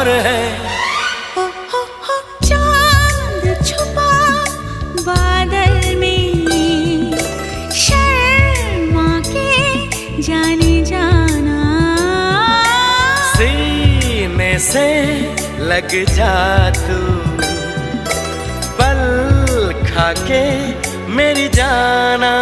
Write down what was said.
प्यार है। चांद छुपा बादल में, शर्मा के जाने जाना। सीने से लग जा तू, पल खा के मेरी जाना।